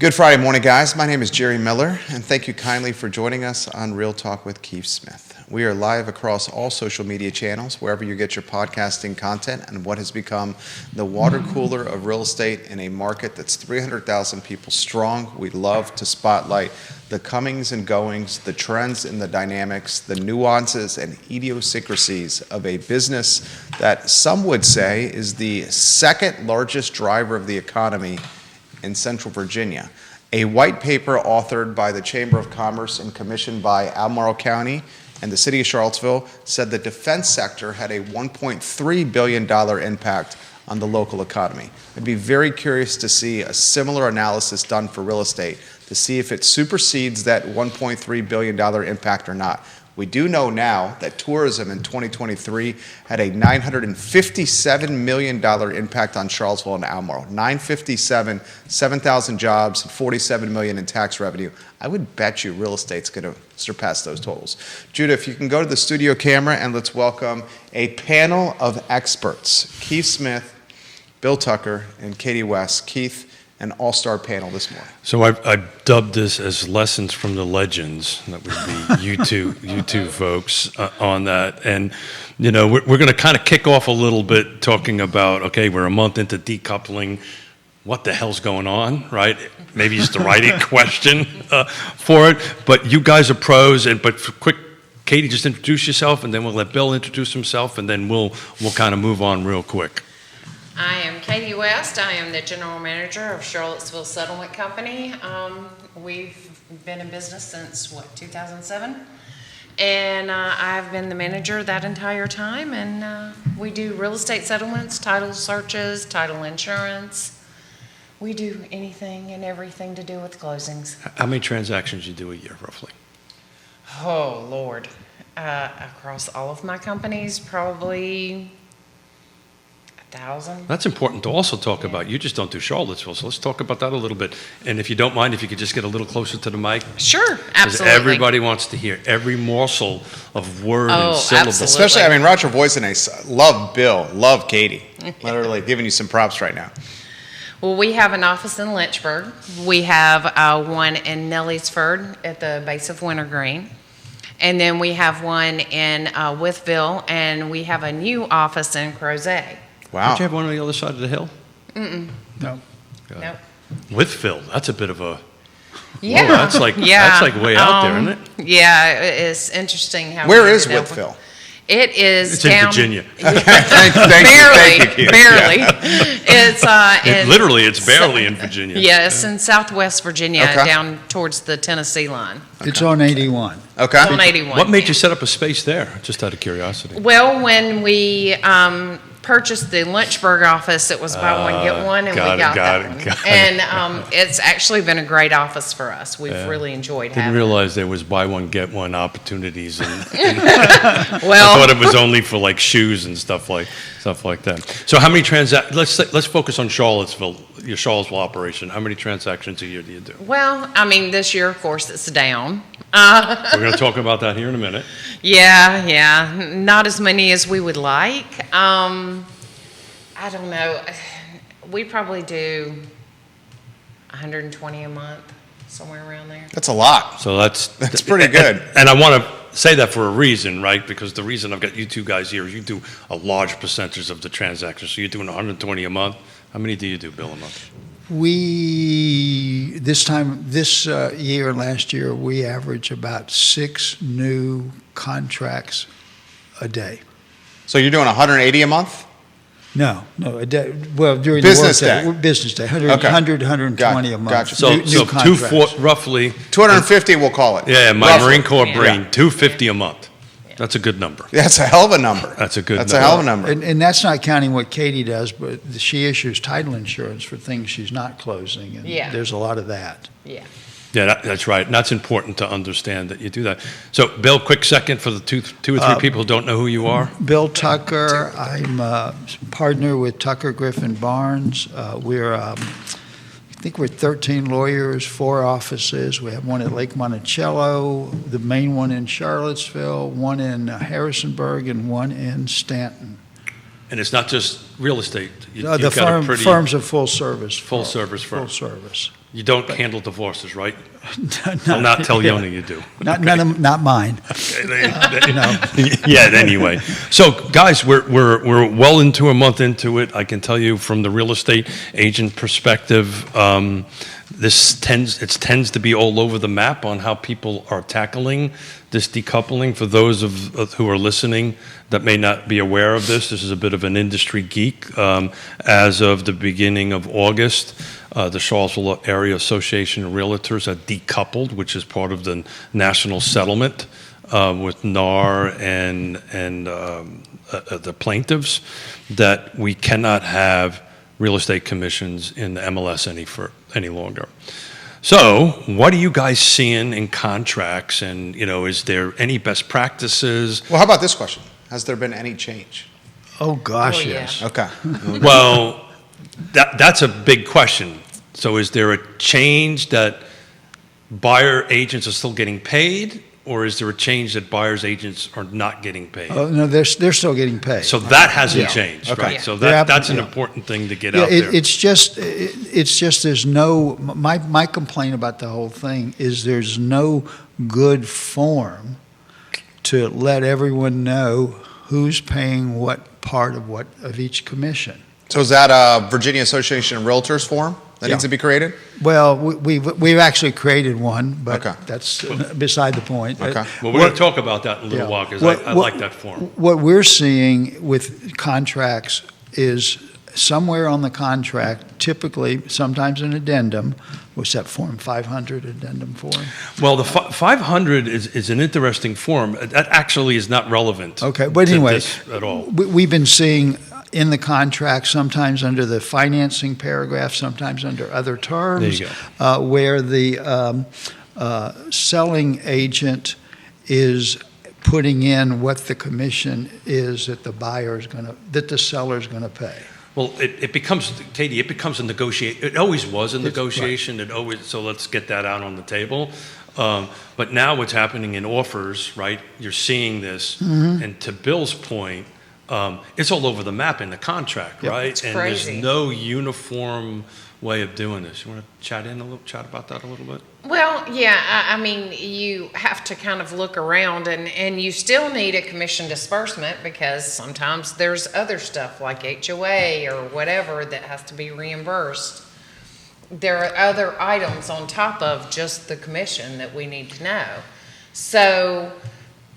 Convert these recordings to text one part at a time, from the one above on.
Good Friday morning, guys. My name is Jerry Miller, and thank you kindly for joining us on Real Talk with Keith Smith. We are live across all social media channels, wherever you get your podcasting content, and what has become the water cooler of real estate in a market that's 300,000 people strong. We love to spotlight the comings and goings, the trends and the dynamics, the nuances and idiosyncrasies of a business that some would say is the second largest driver of the economy in Central Virginia. A white paper authored by the Chamber of Commerce and commissioned by Albemarle County and the city of Charlottesville said the defense sector had a $1.3 billion impact on the local economy. I'd be very curious to see a similar analysis done for real estate to see if it supersedes that $1.3 billion impact or not. We do know now that tourism in 2023 had a $957 million impact on Charlottesville and Albemarle. 957, 7,000 jobs, and $47 million in tax revenue. I would bet you real estate's going to surpass those totals. Judah, if you can go to the studio camera and let's welcome a panel of experts. Keith Smith, Bill Tucker, and Katie West. Keith, an all-star panel this morning. So I dubbed this as lessons from the legends. That would be you two folks on that. And, you know, we're going to kind of kick off a little bit talking about, okay, we're a month into decoupling. What the hell's going on, right? Maybe it's the right question for it. But you guys are pros. But for quick, Katie, just introduce yourself, and then we'll let Bill introduce himself, and then we'll kind of move on real quick. I am Katie West. I am the general manager of Charlottesville Settlement Company. We've been in business since, 2007? And I've been the manager that entire time. And we do real estate settlements, title searches, title insurance. We do anything and everything to do with closings. How many transactions do you do a year, roughly? Oh, Lord. Across all of my companies, probably 1,000. That's important to also talk about. You just don't do Charlottesville, so let's talk about that a little bit. And if you don't mind, if you could just get a little closer to the mic. Sure, Because absolutely. everybody wants to hear every morsel of word and syllable. Absolutely. Especially, I mean, Roger Voisinay, love Bill, love Katie. Literally giving you some props right now. Well, we have an office in Lynchburg. We have one in Nelliesford at the base of Wintergreen. And then we have one in Withville, and we have a new office in Crozet. Wow. Don't you have one on the other side of the hill? Mm-mm. No. Nope. Withville, that's a bit of a... Yeah. Oh, that's like way out there, isn't it? Yeah, it's interesting how... Where we is ended up Withville? It is It's down... in Virginia. Thank you. Barely. It's Literally, it's barely in Virginia. Yes, in southwest Virginia, Okay. down towards the Tennessee line. It's on 81. Okay. It's on 81. What made you set up a space there, just out of curiosity? Well, when we purchased the Lynchburg office, it was buy one, get one, and we got that one. And it's actually been a great office for us. We've really enjoyed Didn't having it. realize there was buy one, get one opportunities. And Well, I thought it was only for like shoes and stuff like that. So how many let's focus on Charlottesville, your Charlottesville operation. How many transactions a year do you do? well, I mean, this year, of course, it's down. We're going to talk about that here in a minute. Yeah, not as many as we would like. I don't know. We probably do 120 a month, somewhere around there. That's a lot. So that's pretty good. And I want to say that for a reason, right? Because the reason I've got you two guys here is you do a large percentage of the transactions. So you're doing 120 a month. How many do you do, Bill, a month? This year and last year, we average about 6 new contracts a day. So you're doing 180 a month? No, a day. Well, during Business the day. Business day, 100, Okay. 120 a month. Gotcha. So, New contracts. roughly. 250, we'll call it. Yeah, my Roughly. Marine Corps brain, Yeah. 250 a month. That's a good number. That's a hell of a number. That's a good That's number. a hell of a number. And that's not counting what Katie does, but she issues title insurance for things she's not closing, and Yeah. there's a lot of that. Yeah. Yeah, that's right. And that's important to understand that you do that. So, Bill, quick second for the two or three people who don't know who you are. Bill Tucker, I'm a partner with Tucker, Griffin, Barnes. I think we're 13 lawyers, 4 offices. We have one at Lake Monticello, the main one in Charlottesville, one in Harrisonburg, and one in Stanton. And it's not just real estate. The firms are full service. Full service Full firms. service. You don't handle divorces, right? I'll not tell Yonna you do. Not mine. No. Yeah, anyway. So, guys, we're well into a month into it. I can tell you from the real estate agent perspective, this tends to be all over the map on how people are tackling this decoupling. For those of who are listening that may not be aware of this is a bit of an industry geek. As of the beginning of August, the Charlottesville Area Association of Realtors had decoupled, which is part of the national settlement with NAR and the plaintiffs, that we cannot have real estate commissions in the MLS any longer. So, what are you guys seeing in contracts, and is there any best practices? Well, how about this question? Has there been any change? Oh, gosh, Oh, yeah. yes. Okay. Well, that's a big question. So, is there a change that buyer agents are still getting paid, or is there a change that buyers agents are not getting paid? Oh, no, they're still getting paid. So that hasn't Yeah. changed, Okay. right? So Yeah. that's an Yeah. important thing to get Yeah, out there. it's just there's no, my complaint about the whole thing is there's no good form to let everyone know who's paying what part of each commission. So is that a Virginia Association of Realtors form that Yeah. needs to be created? Well, we've actually created one, but Okay. that's beside the point. Okay. Well, we're going to talk about that in a little Yeah. while, because What- I what- like that form. What we're seeing with contracts is somewhere on the contract, typically, sometimes an addendum, what's that form, 500 addendum form? Well, the 500 is an interesting form. That actually is not relevant Okay, but to anyway, this at all. we've been seeing in the contract, sometimes under the financing paragraph, sometimes under other terms. There you Where the selling agent is putting in what the commission is that the seller's gonna pay. Well, it becomes, Katie, it becomes a negotiation. It always was a negotiation. So let's get that out on the table. But now what's happening in offers, right? You're seeing this. Mm-hmm. And to Bill's point, it's all over the map in the contract, Yep. right? It's and crazy. there's no uniform way of doing this. You want to chat about that a little bit? Well, yeah, I mean, you have to kind of look around, and you still need a commission disbursement, because sometimes there's other stuff like HOA or whatever that has to be reimbursed. There are other items on top of just the commission that we need to know. So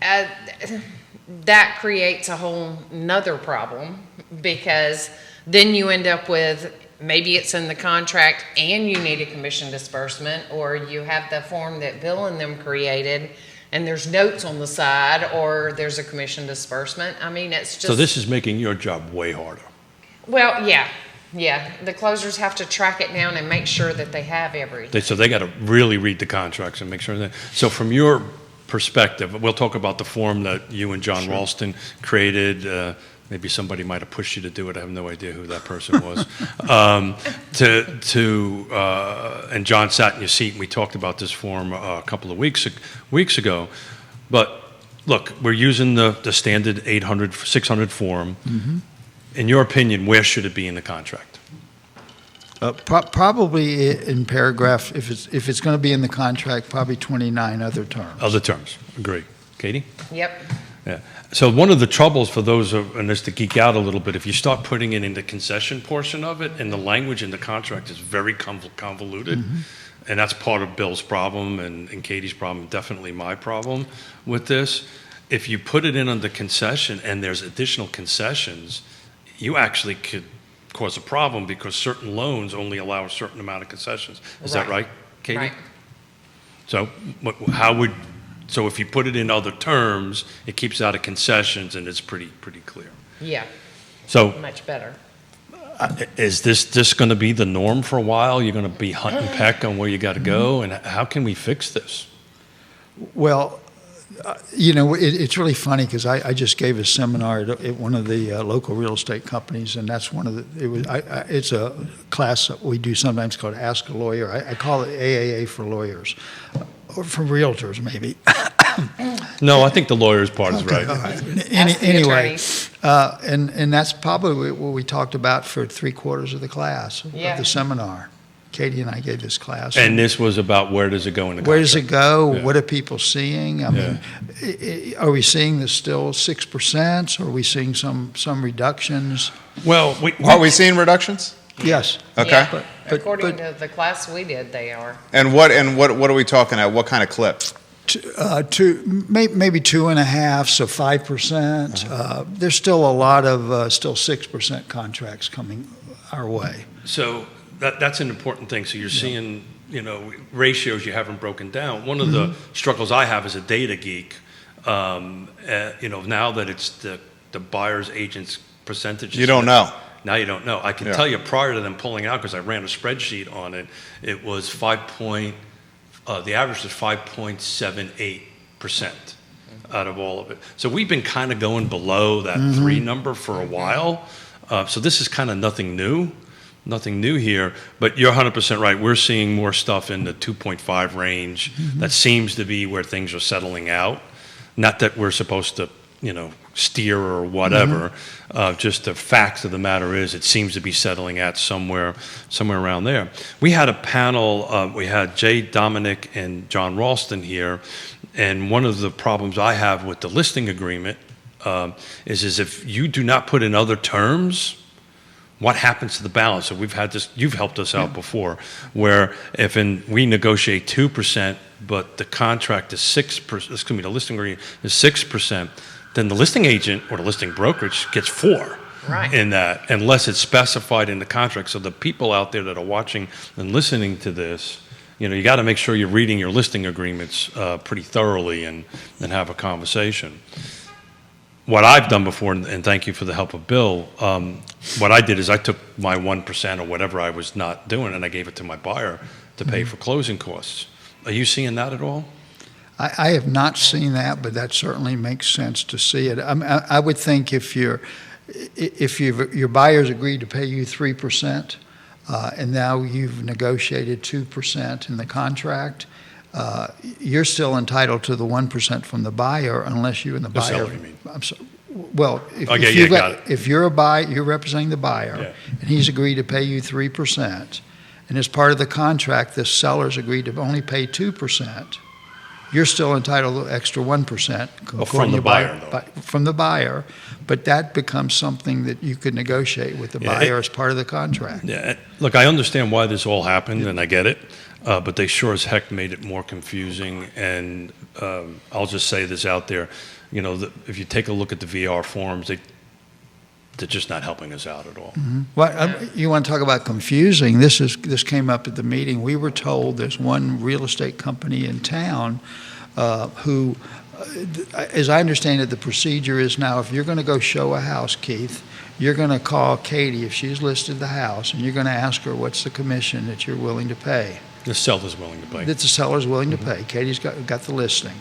that creates a whole nother problem, because then you end up with, maybe it's in the contract and you need a commission disbursement, or you have the form that Bill and them created and there's notes on the side, or there's a commission disbursement. I mean, it's just. So this is making your job way harder. Well, yeah. The closers have to track it down and make sure that they have everything. So they got to really read the contracts and make sure that. So from your perspective, we'll talk about the form that you and John Ralston created. Maybe somebody might have pushed you to do it. I have no idea who that person was. And John sat in your seat, and we talked about this form a couple of weeks ago. But look, we're using the standard 800, 600 form. Mm-hmm. In your opinion, where should it be in the contract? Probably in paragraph, if it's going to be in the contract, probably 29 other terms. Other terms, agree. Katie? Yep. Yeah. So one of the troubles for those and this to geek out a little bit, if you start putting it in the concession portion of it, and the language in the contract is very convoluted, and that's part of Bill's problem and Katie's problem, definitely my problem with this. If you put it in under concession and there's additional concessions, you actually could cause a problem, because certain loans only allow a certain amount of concessions. Is that right, Katie? Right. So so if you put it in other terms, it keeps out of concessions, and it's pretty clear. Yeah, So much better. is this going to be the norm for a while? You're going to be hunt and peck on where you got to go, and how can we fix this? Well, it's really funny, because I just gave a seminar at one of the local real estate companies, and that's one of the, it's a class that we do sometimes called Ask a Lawyer. I call it AAA for lawyers, or for realtors maybe. No, I think the lawyer's part is right. All right. Ask the Anyway, attorneys. and that's probably what we talked about for 3/4 of the class, of Yeah. the seminar. Katie and I gave this class. And this was about where does it go in the Where does it contract? go? Yeah. What are people seeing? I mean, are we seeing this still 6%? Or are we seeing some reductions? Well, Are we seeing reductions? Yes. Okay. Yeah. But- According to the class we did, they are. And what are we talking at? What kind of clip? Maybe 2.5%, so 5%. There's still a lot of still 6% contracts coming our way. So that's an important thing. So you're seeing, ratios you haven't broken down. One of the struggles I have as a data geek, now that it's the buyer's agent's percentages. You don't know. Now you don't know. I can tell you prior to them pulling out, because I ran a spreadsheet on it, it was the average was 5.78% out of all of it. So we've been kind of going below that 3 number for a while. So this is kind of nothing new here, but you're 100% right. We're seeing more stuff in the 2.5 range. That seems to be where things are settling out. Not that we're supposed to, steer or whatever. Just the fact of the matter is it seems to be settling at somewhere around there. We had a panel, we had Jay Dominic and John Ralston here, and one of the problems I have with the listing agreement is if you do not put in other terms, what happens to the balance? So we've had this, you've helped us out before, where we negotiate 2%, but the contract is 6%, the listing agreement is 6%, then the listing agent or the listing brokerage gets 4% in that, unless it's specified in the contract. So the people out there that are watching and listening to this, you got to make sure you're reading your listing agreements pretty thoroughly and have a conversation. What I've done before, and thank you for the help of Bill, what I did is I took my 1% or whatever I was not doing and I gave it to my buyer to pay for closing costs. Are you seeing that at all? I have not seen that, but that certainly makes sense to see it. I would think if your buyers agreed to pay you 3%, and now you've negotiated 2% in the contract, you're still entitled to the 1% from the buyer unless you and the buyer. The seller, you mean? I'm sorry. Well, got it. if you're a buyer, you're representing the buyer, and he's agreed to pay you 3%, and as part of the contract, the seller's agreed to only pay 2%. You're still entitled to extra 1%. From the buyer, though. From the buyer, but that becomes something that you could negotiate with the buyer as part of the contract. Yeah, look, I understand why this all happened, and I get it, but they sure as heck made it more confusing. And I'll just say this out there, if you take a look at the VR forms, they're just not helping us out at all. Well, you want to talk about confusing? This came up at the meeting. We were told there's one real estate company in town who, as I understand it, the procedure is now if you're going to go show a house, Keith, you're going to call Katie if she's listed the house, and you're going to ask her what's the commission that you're willing to pay. The seller's willing to pay. That the seller's willing to pay. Katie's got the listing.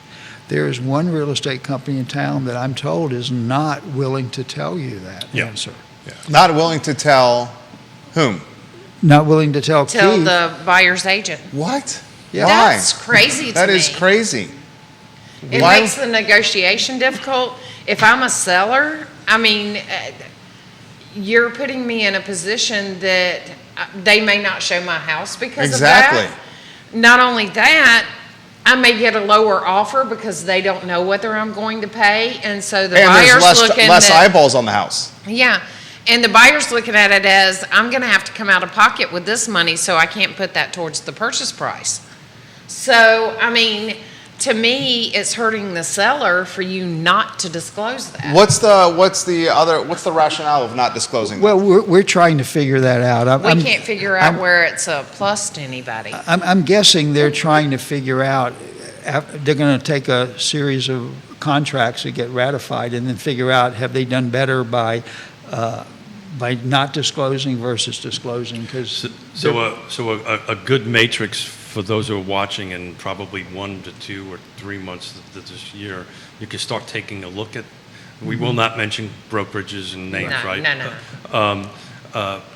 There is one real estate company in town that I'm told is not willing to tell you that answer. Yeah. Not willing to tell whom? Not willing to tell Keith. The buyer's agent. What? Yeah. Why? That's crazy to me. That is crazy. It Why? makes the negotiation difficult. If I'm a seller, you're putting me in a position that they may not show my house because of that. Not only that, I may get a lower offer because they don't know whether I'm going to pay, and so the buyer's looking less eyeballs on the house. Yeah, and the buyer's looking at it as I'm going to have to come out of pocket with this money, so I can't put that towards the purchase price. So, to me, it's hurting the seller for you not to disclose that. What's the rationale of not disclosing that? Well, we're trying to figure that out. We can't figure out where it's a plus to anybody. I'm guessing they're trying to figure out, they're going to take a series of contracts that get ratified and then figure out have they done better by not disclosing versus disclosing. So a good matrix for those who are watching in probably 1 to 2 or 3 months this year, you can start taking a look at. We will not mention brokerages and names, right? No.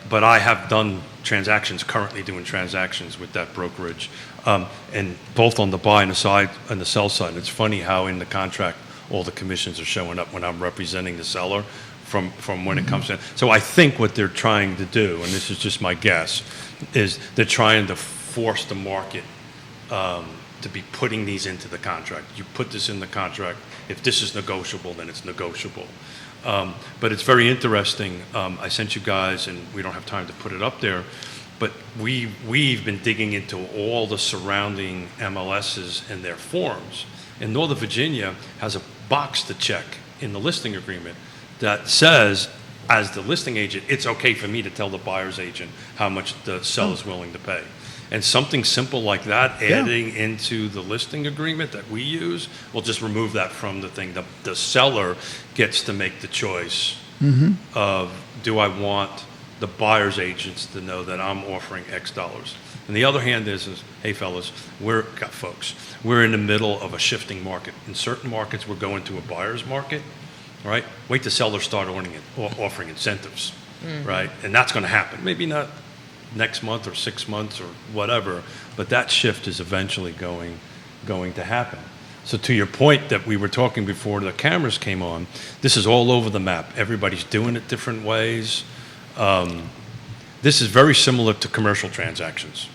But I have done currently doing transactions with that brokerage, and both on the buy and the sell side. It's funny how in the contract all the commissions are showing up when I'm representing the seller from when it comes in. So I think what they're trying to do, and this is just my guess, is they're trying to force the market to be putting these into the contract. You put this in the contract. If this is negotiable, then it's negotiable. But it's very interesting. I sent you guys, and we don't have time to put it up there, but we've been digging into all the surrounding MLSs and their forms. And Northern Virginia has a box to check in the listing agreement that says, as the listing agent, it's okay for me to tell the buyer's agent how much the seller's willing to pay. And something simple like that, adding into the listing agreement that we use, will just remove that from the thing. The seller gets to make the choice of, do I want the buyer's agents to know that I'm offering X dollars? And the other hand is hey fellas, we're in the middle of a shifting market. In certain markets, we're going to a buyer's market, right? Wait till sellers start offering incentives, right? And that's going to happen. Maybe not next month or 6 months or whatever, but that shift is eventually going to happen. So to your point that we were talking before the cameras came on, this is all over the map. Everybody's doing it different ways. This is very similar to commercial transactions,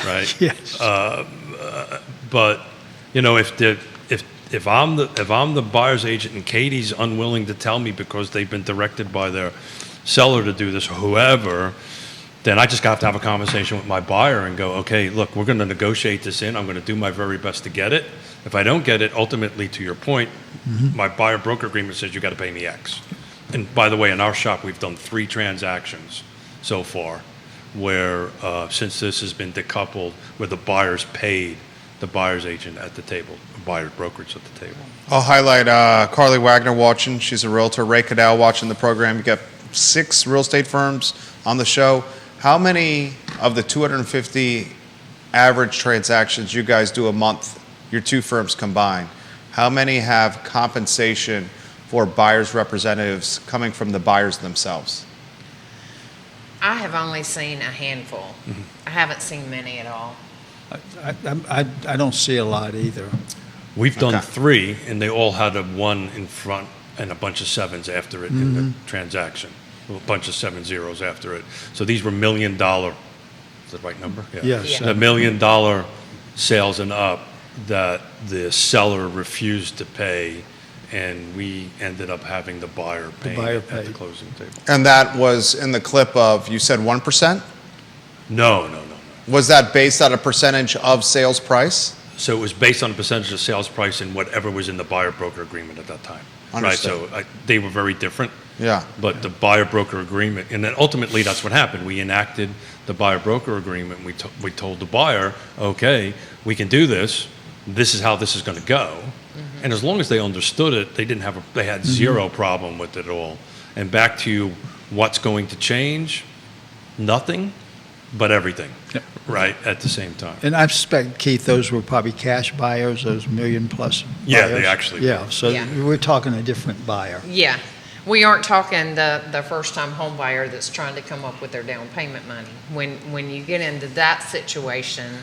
right? Yes. But you know, if I'm the buyer's agent and Katie's unwilling to tell me because they've been directed by their seller to do this, or whoever, then I just have to have a conversation with my buyer and go, okay, look, we're going to negotiate this in. I'm going to do my very best to get it. If I don't get it, ultimately, to your point, my buyer broker agreement says you got to pay me X. And by the way, in our shop, we've done 3 transactions so far where, since this has been decoupled, where the buyer's paid the buyer's agent at the table, buyer's brokerage at the table. I'll highlight Carly Wagner watching. She's a realtor. Ray Cadell watching the program. You got 6 real estate firms on the show. How many of the 250 average transactions you guys do a month, your 2 firms combined, how many have compensation for buyers' representatives coming from the buyers themselves? I have only seen a handful. I haven't seen many at all. I don't see a lot either. We've done Okay. 3, and they all had a 1 in front and a bunch of 7s after it in the transaction. A bunch of 7 zeros after it. So these were $1 million, is that the right number? Yes. Yeah. $1 million sales and up that the seller refused to pay, and we ended up having the buyer pay buyer at the paid. closing table. And that was in the clip of, you said 1%? No. Was that based on a percentage of sales price? So it was based on a percentage of sales price and whatever was in the buyer broker agreement at that time. Understood. Right, so they were very different. Yeah. But the buyer broker agreement, and then ultimately that's what happened. We enacted the buyer broker agreement. We told the buyer, okay, we can do this. This is how this is going to go. And as long as they understood it, they had zero problem with it at all. And back to what's going to change, nothing, but everything, right, at the same time. And I suspect, Keith, those were probably cash buyers, those million plus buyers. Yeah, they actually were. Yeah, so Yeah. we're talking a different buyer. Yeah. We aren't talking the first-time home buyer that's trying to come up with their down payment money. When you get into that situation,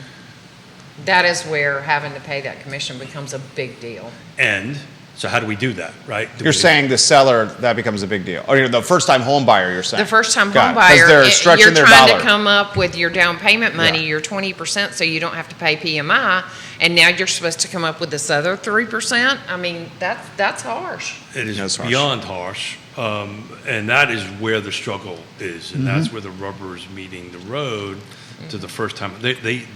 that is where having to pay that commission becomes a big deal. And so how do we do that, right? You're saying the seller, that becomes a big deal. Or the first-time home buyer, you're saying? The first-time Got home it. 'Cause buyer, they're stretching you're their trying dollar. to come up with your down payment money, Yeah. your 20%, so you don't have to pay PMI, and now you're supposed to come up with this other 3%. I mean, that's harsh. It is That's harsh. beyond harsh, and that is where the struggle is, and that's where the rubber is meeting the road to the first time.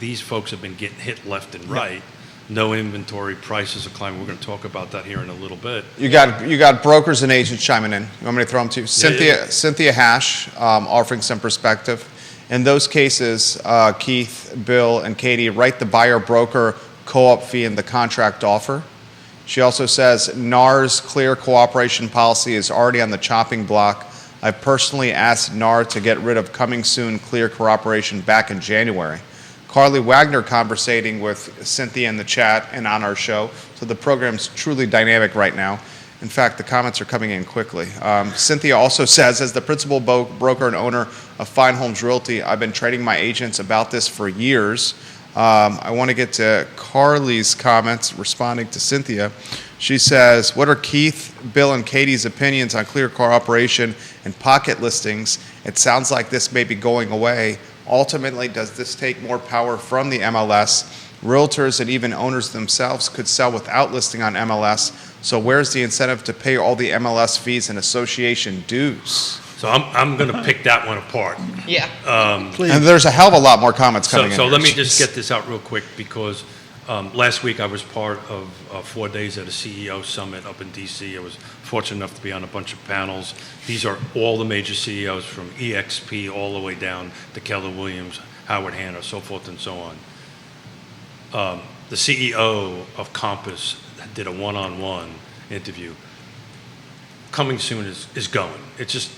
These folks have been getting hit left and right. No inventory, prices are climbing. We're going to talk about that here in a little bit. You got brokers and agents chiming in. You want me to throw them to you? Cynthia Hash, offering some perspective. In those cases, Keith, Bill, and Katie write the buyer broker co-op fee in the contract offer. She also says NAR's clear cooperation policy is already on the chopping block. I personally asked NAR to get rid of coming soon clear cooperation back in January. Carly Wagner conversating with Cynthia in the chat and on our show. So the program's truly dynamic right now. In fact, the comments are coming in quickly. Cynthia also says, as the principal broker and owner of Fine Homes Realty, I've been trading my agents about this for years. I want to get to Carly's comments responding to Cynthia. She says, what are Keith, Bill, and Katie's opinions on clear cooperation and pocket listings? It sounds like this may be going away. Ultimately, does this take more power from the MLS? Realtors and even owners themselves could sell without listing on MLS. So where's the incentive to pay all the MLS fees and association dues? So I'm going to pick that one apart. Yeah. And there's a hell of a lot more comments coming in. So let me here. just get this out real quick, because last week I was part of 4 days at a CEO summit up in DC. I was fortunate enough to be on a bunch of panels. These are all the major CEOs from EXP all the way down to Keller Williams, Howard Hanna, so forth and so on. The CEO of Compass did a one-on-one interview. Coming soon is going. It's just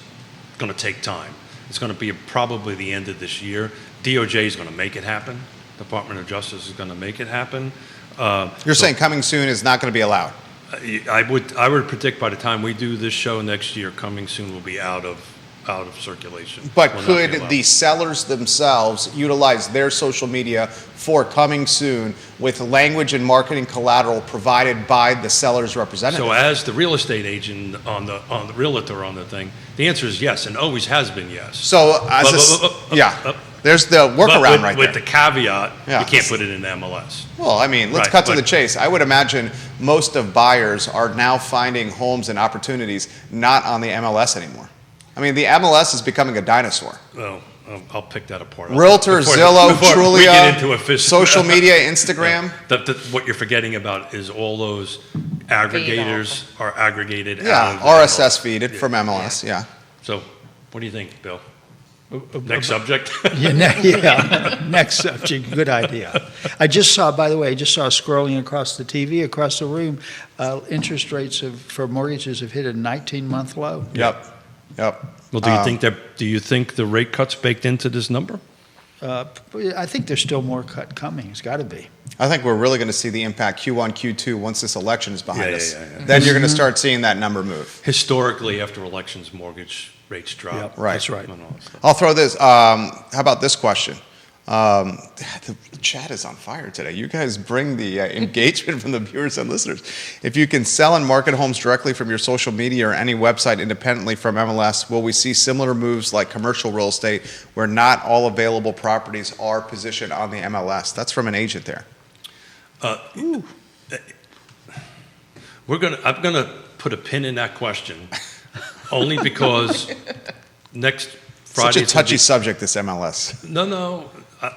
going to take time. It's going to be probably the end of this year. DOJ is going to make it happen. Department of Justice is going to make it happen. You're saying coming soon is not going to be allowed? I would predict by the time we do this show next year, coming soon will be out of circulation. But Will not be could allowed. the sellers themselves utilize their social media for coming soon with language and marketing collateral provided by the seller's representative? So as the real estate agent on the realtor on the thing, the answer is yes, and always has been yes. So as there's the workaround right with there. the caveat, Yeah. you can't put it in MLS. Well, I mean, let's Right, cut to but- the chase. I would imagine most of buyers are now finding homes and opportunities not on the MLS anymore. I mean, the MLS is becoming a dinosaur. Well, I'll pick that apart. Realtor, Zillow, before we get into Trulia, official social media, Instagram. What you're forgetting about is all those aggregators are aggregated out Yeah, of RSS feed from MLS, yeah. So, what do you think, Bill? Next subject? Next subject, good idea. I just saw, by the way, scrolling across the TV, across the room, interest rates for mortgages have hit a 19-month low. Yep. Well, do you think the rate cuts baked into this number? I think there's still more cut coming. It's got to be. I think we're really going to see the impact Q1, Q2 once this election is behind us. Yeah. Then you're going to start seeing that number move. Historically, after elections, mortgage rates drop. Yep, Right. That's right. And all that stuff. I'll throw this. How about this question? The chat is on fire today. You guys bring the engagement from the viewers and listeners. If you can sell and market homes directly from your social media or any website independently from MLS, will we see similar moves like commercial real estate where not all available properties are positioned on the MLS? That's from an agent there. I'm gonna put a pin in that question, only because next Friday. Such a touchy subject, this MLS. No.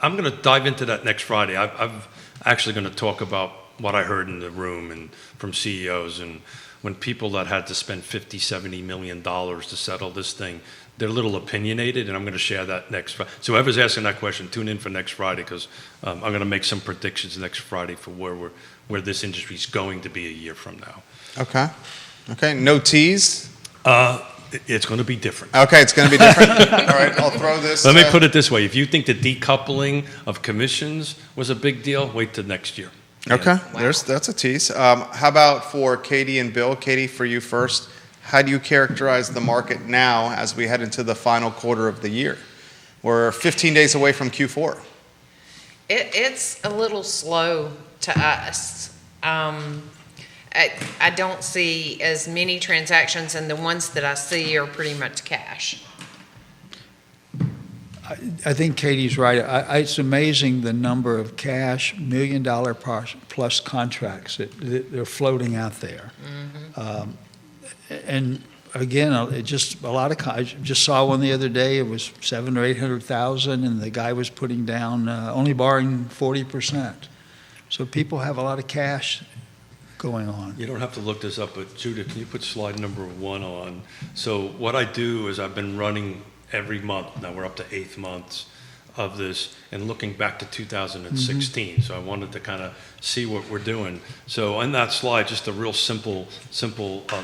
I'm going to dive into that next Friday. I'm actually going to talk about what I heard in the room and from CEOs, and when people that had to spend $50-70 million to settle this thing, they're a little opinionated, and I'm going to share that next Friday. So whoever's asking that question, tune in for next Friday, because I'm going to make some predictions next Friday for where this industry is going to be a year from now. Okay. No tease? It's going to be different. Okay, it's going to be different. All right, I'll throw this. Let me put it this way. If you think the decoupling of commissions was a big deal, wait till next year. Okay, Wow. that's a tease. How about for Katie and Bill? Katie, for you first. How do you characterize the market now as we head into the final quarter of the year? We're 15 days away from Q4. It's a little slow to us. I don't see as many transactions, and the ones that I see are pretty much cash. I think Katie's right. It's amazing the number of cash, $1 million plus contracts that are floating out there. And again, it just a lot of. I just saw one the other day. It was 700,000 or 800,000, and the guy was putting down only borrowing 40%. So people have a lot of cash going on. You don't have to look this up, but Judah, can you put slide number 1 on? So what I do is I've been running every month. Now we're up to 8th months of this, and looking back to 2016. So I wanted to kind of see what we're doing. So on that slide, just the real simple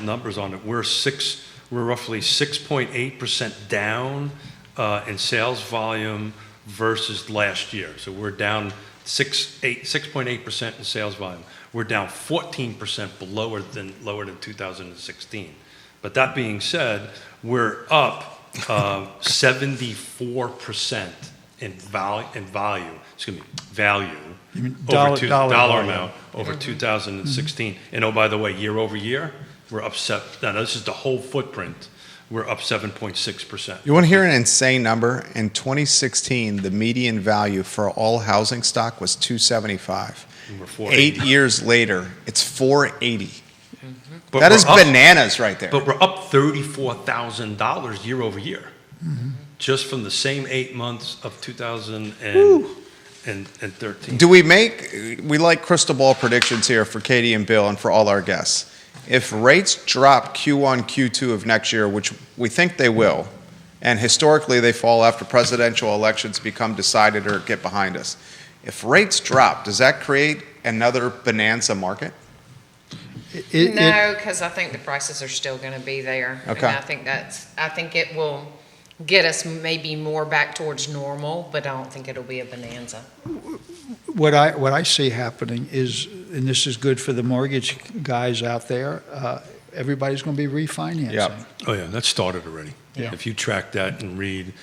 numbers on it. We're roughly 6.8% down in sales volume versus last year. So we're down 6.8% in sales volume. We're down 14% lower than 2016. But that being said, we're up 74% value You mean over dollar dollar value. amount over 2016. And oh, by the way, year over year, we're up now this is the whole footprint. We're up 7.6%. You want to hear an insane number? In 2016, the median value for all housing stock was 275. And we're 480. 8 years later, it's 480. But That is we're up- bananas right there. But we're up $34,000 year over year, just from the same 8 months of 2013. Do we like crystal ball predictions here for Katie and Bill and for all our guests. If rates drop Q1, Q2 of next year, which we think they will, and historically they fall after presidential elections become decided or get behind us. If rates drop, does that create another bonanza market? No, because I think the prices are still going to be there. Okay. And I think it will get us maybe more back towards normal, but I don't think it'll be a bonanza. What I see happening is, and this is good for the mortgage guys out there, everybody's going to be refinancing. Yep. Oh yeah, that started already. Yeah. If you track that and read,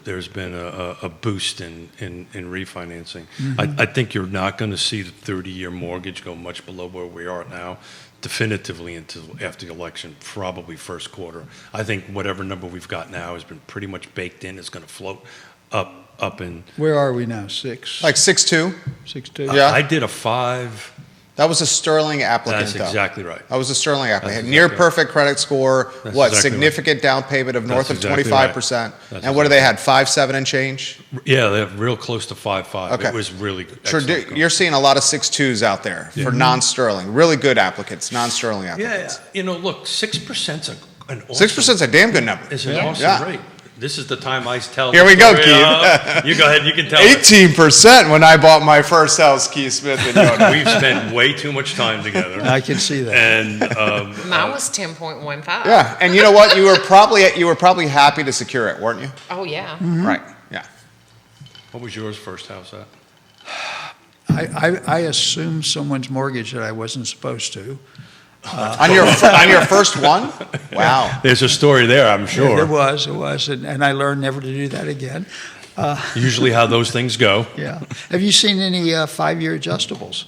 there's been a boost in refinancing. I think you're not going to see the 30-year mortgage go much below where we are now, definitively until after the election, probably first quarter. I think whatever number we've got now has been pretty much baked in. It's going to float up in. Where are we now? 6? Like 6.2? 6.2? Yeah. I did a 5. That was a sterling applicant, That's though. exactly right. That was a sterling applicant. That's Near exactly right. perfect credit score, That's what, exactly significant down payment of north That's of exactly 25%. That's And what do they had, 5.7 and change? Yeah, they're real close to 5.5. Okay. It was really excellent. You're seeing a lot of 6.2s out there for non-sterling. Really good applicants, non-sterling applicants. Yeah, look, 6%'s an awesome. 6% is a damn good number. It's an awesome Yeah. rate. This is the time I tell. Here the we go, story Keith. of- You go ahead. You can tell. it. 18% when I bought my first house, Keith Smith and Yonna. We've spent way too much time together. I can see that. And Mine was 10.15. Yeah, and you know what? You were probably happy to secure it, weren't you? Oh, yeah. Right. Yeah. what was yours first house at? I assumed someone's mortgage that I wasn't supposed to. On your first one? Wow. There's a story there, I'm It sure. was, and I learned never to do that again. Usually how those things go. Yeah. Have you seen any 5-year adjustables?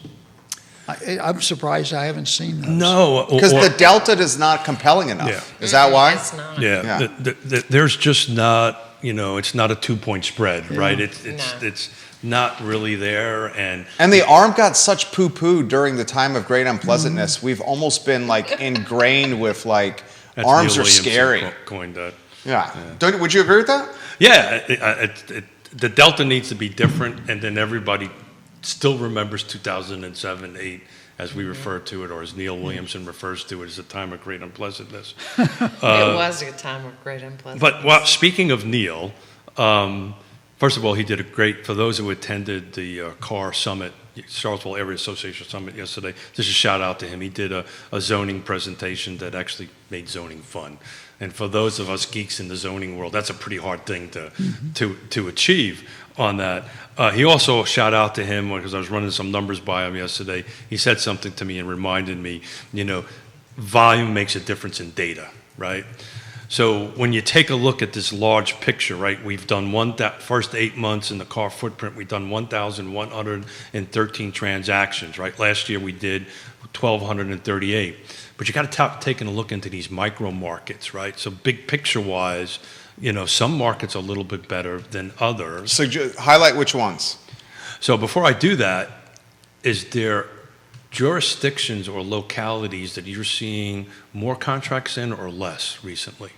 I'm surprised I haven't seen those. No, Because the delta is not compelling enough. Yeah. Is that why? It's not. yeah, Yeah. there's just not. It's not a 2-point spread, right? It's No. it's not really there, and And the ARM got such poo-poo during the time of great unpleasantness. We've almost been like ingrained with like that's ARMs Neil are Williamson scary. Coined that. Yeah. Would you agree with that? Yeah, the delta needs to be different, and then everybody still remembers 2007, 8, as we refer to it, or as Neil Williamson refers to it, as a time of great unpleasantness. It was a time of great unpleasantness. But speaking of Neil, first of all, he did a great, for those who attended the CAR Summit, Charlottesville Area Association Summit yesterday, just a shout out to him. He did a zoning presentation that actually made zoning fun. And for those of us geeks in the zoning world, that's a pretty hard thing to achieve on that. He also, shout out to him, because I was running some numbers by him yesterday. He said something to me and reminded me, volume makes a difference in data, right? So when you take a look at this large picture, right, we've done first 8 months in the car footprint, we've done 1,113 transactions, right? Last year we did 1,238. But you got to take a look into these micro markets, right? So big picture wise, some markets are a little bit better than others. So highlight which ones. So before I do that, is there jurisdictions or localities that you're seeing more contracts in or less recently?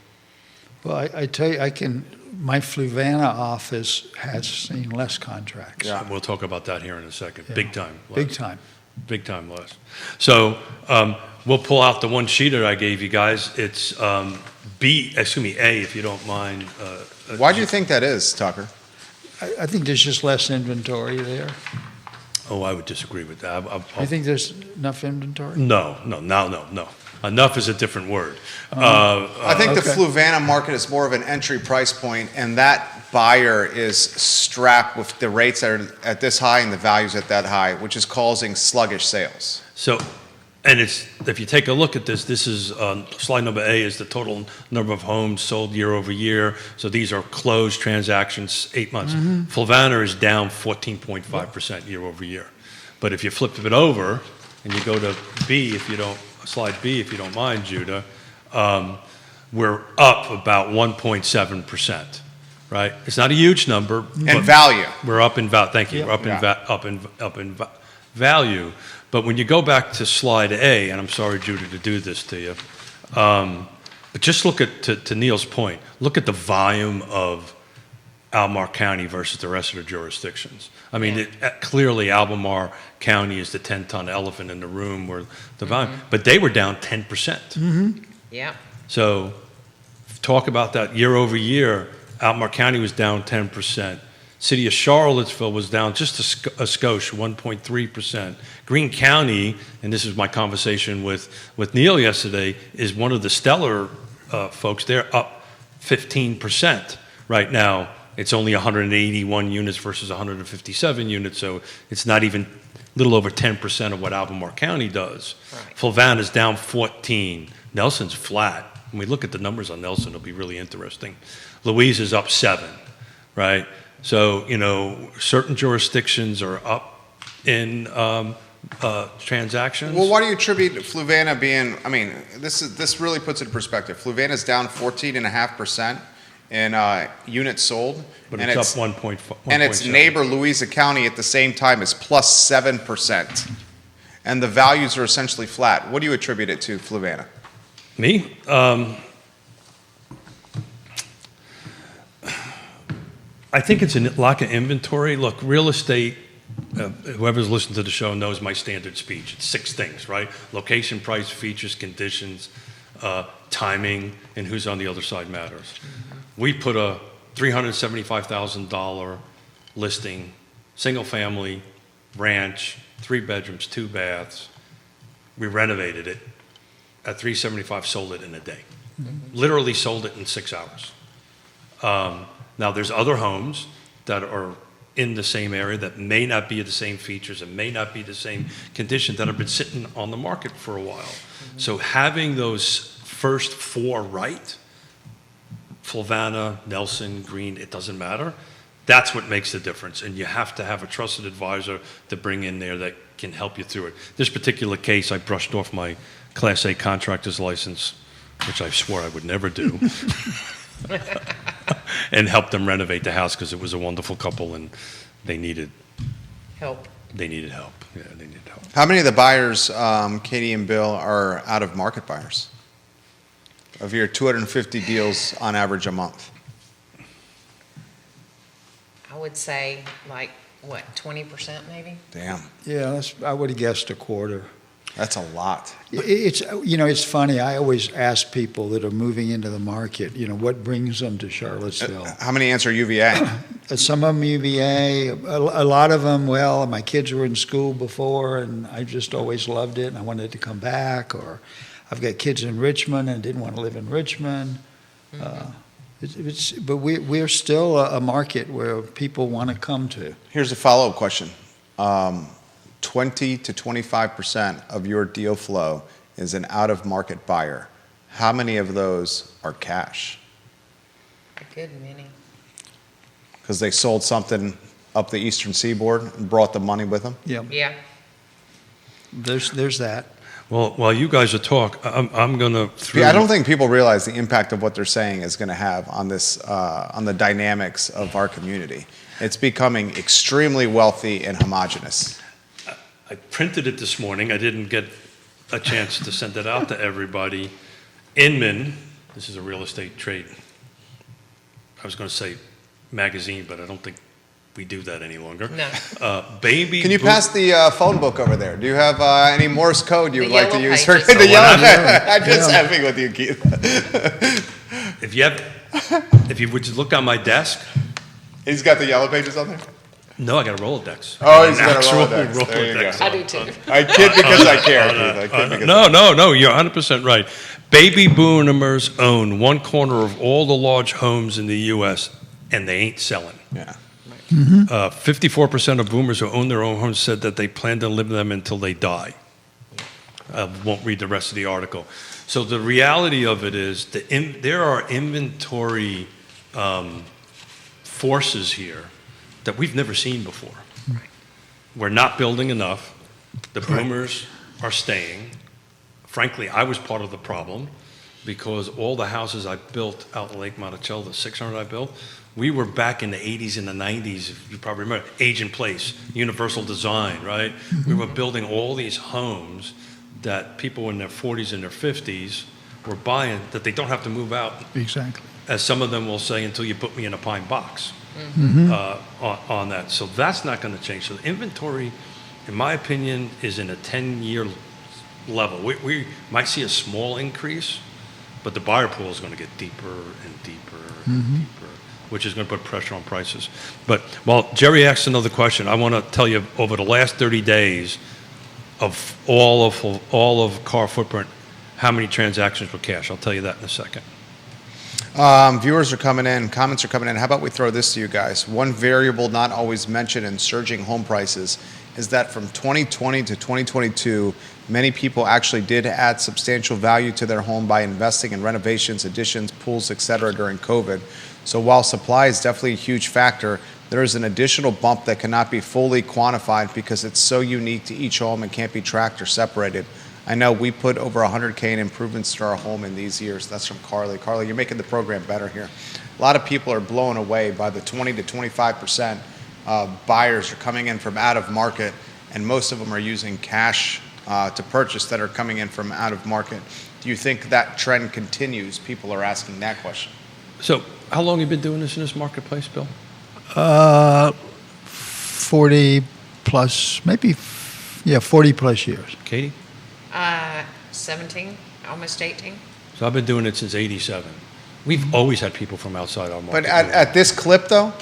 Well, I tell you, my Fluvanna office has seen less contracts. Yeah. We'll talk about that here in a second. Yeah. Big time. Big less. time. Big time less. So we'll pull out the one sheet that I gave you guys. It's A, if you don't mind. Why do you think that is, Tucker? I think there's just less inventory there. Oh, I would disagree with that. You think there's enough inventory? No. Enough is a different word. I think the okay. Fluvanna market is more of an entry price point, and that buyer is strapped with the rates that are at this high and the values at that high, which is causing sluggish sales. So, And if you take a look at this, this is slide number A is the total number of homes sold year over year. So these are closed transactions, 8 months. Fluvanna is down 14.5% year over year. But if you flip it over and you go to B, slide B, if you don't mind, Judah, we're up about 1.7%, right? It's not a huge number. And value. We're up in value. Thank you. Yep. We're up in value. But when you go back to slide A, and I'm sorry, Judah, to do this to you, but just look at, to Neil's point, look at the volume of Albemarle County versus the rest of the jurisdictions. I mean, clearly Albemarle County is the 10-ton elephant in the room where the volume, but they were down 10%. Yeah. So talk about that year over year. Albemarle County was down 10%. City of Charlottesville was down just a skosh, 1.3%. Greene County, and this is my conversation with Neil yesterday, is one of the stellar folks. They're up 15% right now. It's only 181 units versus 157 units, so it's not even a little over 10% of what Albemarle County does. Right. Fluvanna is down 14. Nelson's flat. When we look at the numbers on Nelson, it'll be really interesting. Louise is up 7, right? So, certain jurisdictions are up in transactions. Well, why do you attribute Fluvanna being, this really puts it in perspective. Fluvanna's down 14.5% in units sold. But it's up 1.5. And its neighbor, Louisa County, at the same time is plus 7%. And the values are essentially flat. What do you attribute it to, Fluvanna? Me? I think it's a lack of inventory. Look, real estate, whoever's listened to the show knows my standard speech. It's 6 things, right? Location, price, features, conditions, timing, and who's on the other side matters. We put a $375,000 listing, single family, ranch, 3 bedrooms, 2 baths. We renovated it at $375, sold it in a day. Literally sold it in 6 hours. Now, there's other homes that are in the same area that may not be the same features and may not be the same condition that have been sitting on the market for a while. So having those first 4 right, Fluvanna, Nelson, Greene, it doesn't matter. That's what makes the difference. And you have to have a trusted advisor to bring in there that can help you through it. This particular case, I brushed off my Class A contractor's license, which I swore I would never do. And help them renovate the house because it was a wonderful couple and they needed Help. help. Yeah, they needed help. How many of the buyers, Katie and Bill, are out-of-market buyers? Of your 250 deals on average a month? I would say 20% maybe? Damn, Yeah, I would have guessed a quarter. that's a lot. It's funny. I always ask people that are moving into the market, what brings them to Charlottesville. How many answer UVA? Some of them UVA, a lot of them, my kids were in school before and I just always loved it and I wanted to come back, or I've got kids in Richmond and didn't want to live in Richmond. But we're still a market where people want to come to. Here's a follow-up question. 20 to 25% of your deal flow is an out-of-market buyer. How many of those are cash? A good many. Because they sold something up the eastern seaboard and brought the money with them? Yeah. There's that. Well, while you guys are talking, I'm going to... I don't think people realize the impact of what they're saying is going to have on this, on the dynamics of our community. It's becoming extremely wealthy and homogenous. I printed it this morning. I didn't get a chance to send it out to everybody. Inman, this is a real estate trade. I was going to say magazine, but I don't think we do that any longer. No. Can you pass the phone book over there? Do you have any Morse code you The would like to yellow use? pages. The yellow. I'm just Yeah. having with you, Keith. If you would just look on my desk. He's got the yellow pages on there? No, I got a Rolodex. Oh, he's got a Actual Rolodex. There you go. Rolodex. I do too. I kid because I care, Keith. I kid because No, you're 100% right. Baby boomers own 1/4 of all the large homes in the U.S., and they ain't selling. Yeah. 54% of boomers who own their own homes said that they plan to live in them until they die. Won't read the rest of the article. So the reality of it is there are inventory forces here that we've never seen before. Right. We're not building enough. The boomers are staying. Frankly, I was part of the problem because all the houses I built out in Lake Monticello, the 600 I built, we were back in the 80s and the 90s, if you probably remember, age in place, universal design, right? We were building all these homes that people in their 40s and their 50s were buying that they don't have to move out, Exactly. as some of them will say, until you put me in a pine box on that. So that's not going to change. So the inventory, in my opinion, is in a 10-year level. We might see a small increase, but the buyer pool is going to get deeper and deeper and deeper, which is going to put pressure on prices. But while Jerry asked another question, I want to tell you over the last 30 days of all of Car Footprint, how many transactions were cash. I'll tell you that in a second. Viewers are coming in, comments are coming in. How about we throw this to you guys? One variable not always mentioned in surging home prices is that from 2020 to 2022, many people actually did add substantial value to their home by investing in renovations, additions, pools, etc. during COVID. So while supply is definitely a huge factor, there is an additional bump that cannot be fully quantified because it's so unique to each home and can't be tracked or separated. I know we put over $100K in improvements to our home in these years. That's from Carly. Carly, you're making the program better here. A lot of people are blown away by the 20 to 25% buyers are coming in from out of market, and most of them are using cash to purchase that are coming in from out of market. Do you think that trend continues? People are asking that question. So how long have you been doing this in this marketplace, Bill? 40 plus, maybe, 40 plus years. Katie? 17, almost 18. So I've been doing it since '87. We've always had people from outside our market. But at this clip, though?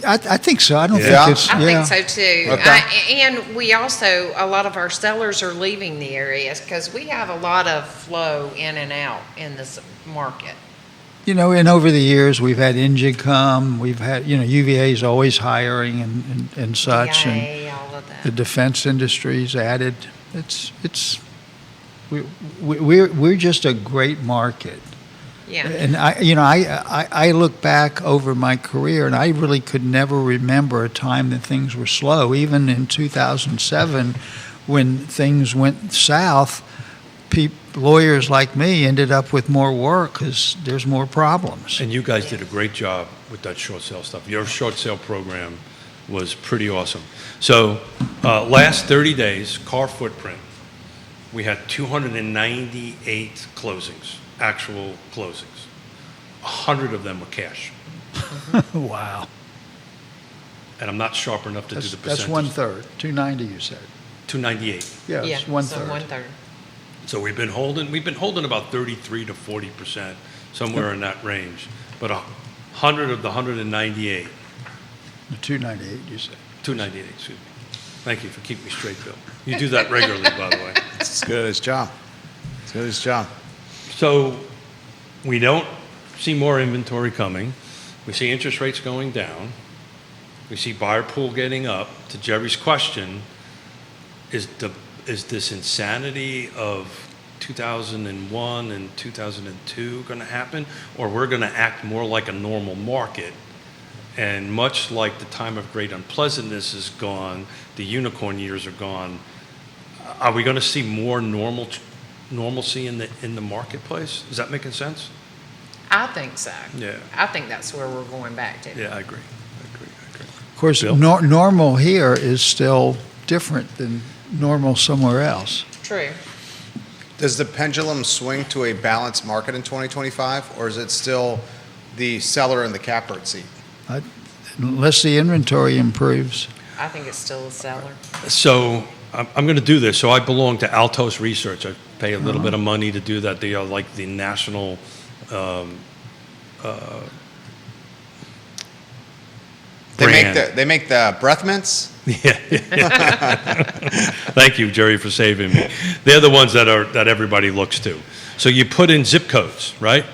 I think so. I don't Yeah. think it's, I think so too. Okay. And we also, a lot of our sellers are leaving the areas because we have a lot of flow in and out in this market. You know, and over the years, we've had Engine come, we've had, UVA is always hiring and such, and DIA, all of that. the defense industry's added. We're just a great market. Yeah. And I look back over my career, and I really could never remember a time that things were slow. Even in 2007, when things went south, lawyers like me ended up with more work because there's more problems. And you guys did a great job with that short sale stuff. Your short sale program was pretty awesome. So last 30 days, Car Footprint, we had 298 closings, actual closings. 100 of them were cash. Wow. And I'm not sharp enough to do the percentage. That's 1/3. 290, you said. 298. Yeah, Yeah, it's 1/3. so 1/3. So we've been holding about 33 to 40%, somewhere in that range. But 100 of the 198, The 298, you said. 298, excuse me. Thank you for keeping me straight, Bill. You do that regularly, by the way. It's as good as his job. It's good as his job. So we don't see more inventory coming. We see interest rates going down. We see buyer pool getting up. To Jerry's question, is this insanity of 2001 and 2002 going to happen? Or we're going to act more like a normal market? And much like the time of great unpleasantness is gone, the unicorn years are gone, are we going to see more normalcy in the marketplace? Is that making sense? I think so. Yeah. I think that's where we're going back to. Yeah, I agree. Of course, Bill? normal here is still different than normal somewhere else. True. Does the pendulum swing to a balanced market in 2025, or is it still the seller in the catbird seat? Unless the inventory improves. I think it's still a seller. So I'm going to do this. So I belong to Altos Research. I pay a little bit of money to do that. They are like the national brand. They make the breath mints? Yeah. Thank you, Jerry, for saving me. They're the ones that everybody looks to. So you put in zip codes, right?